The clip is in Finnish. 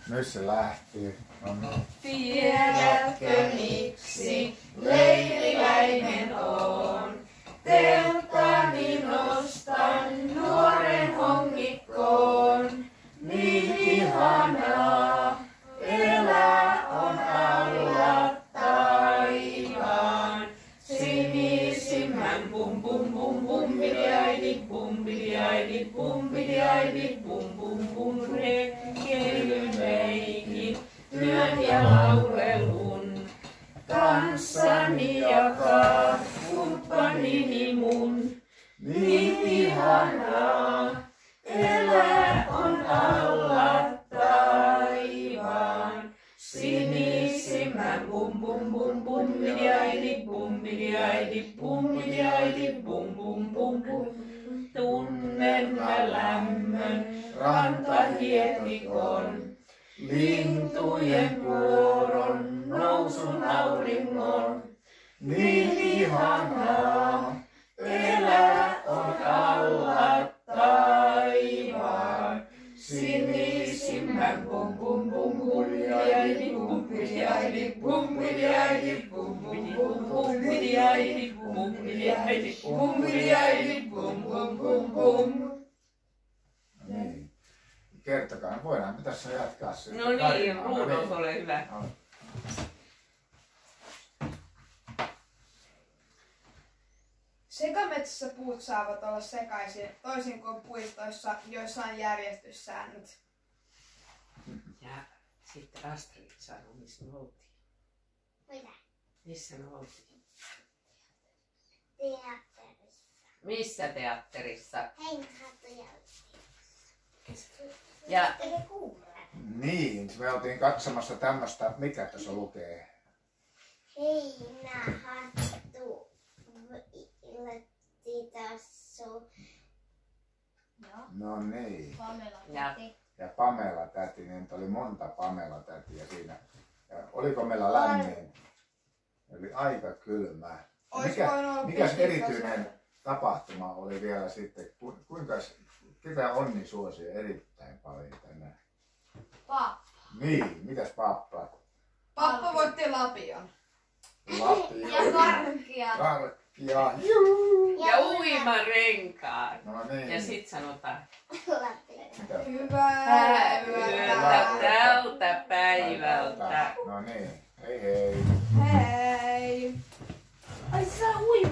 Nyt se lähti. No niin. Tiedätkö miksi leiriläinen on? Telttani nostan nuoren hongikkoon. Niin ihanaa elää on alla taivaan. Sinisimmän bum bum bum bum bidiaidi bum bidiaidi bum bidiaidi bum bum bum rekkeilyleikin. Yön ja laulelun kanssani jakaa kumppanini mun. Niin ihanaa elää on alla taivaan. Sinisimmän bum bum bum bum bidiaidi bum bidiaidi bum bidiaidi bum bum bum bum. Tunnen mä lämmön rantahietikon. Lintujen kuoron, nousun auringon, niin ihanaa elää on alla taivaan. Sinisimmän bum bum bum bum bidiaidi bum bidiaidi bum bidiaidi bum bum bum bum bidiaidi bum bidiaidi bum bidiaidi bum bum bum bum. Niin. Kertokaa, voidaan me tässä jatkaa sitä. No niin, Rudolf, ole hyvä. No. Sekametsässä puut saavat olla sekaisin, toisin kuin puistoissa, joissa on järjestyssäännöt. Ja sitten Astrid sanoi, missä me oltiin. Mitä? Missä me oltiin? Teatterissa. Missä teatterissa? Heinähattuja. Ja Ei kuule. Niin, me oltiin katsomassa tämmöstä, mikä tässä lukee. Heinähattu. Iltitassu. No niin. Ja Ja Pamela täti, niin oli monta Pamela tätiä siinä. Ja oliko meillä lämmin? Oli aika kylmä. Mikäs erityinen tapahtuma oli vielä sitten? Kuinka ketä Onni suosi erittäin paljon tänne? Pappa. Niin, mitäs pappa? Pappa voitti Lapion. Lapio. Ja karkkia. Karkkia. ja uimarenkaan. No niin. Ja sit sanotaan, Mitä? Hyvää yötä tältä päivältä. No niin. Hei hei. Hei. Ai sä uima.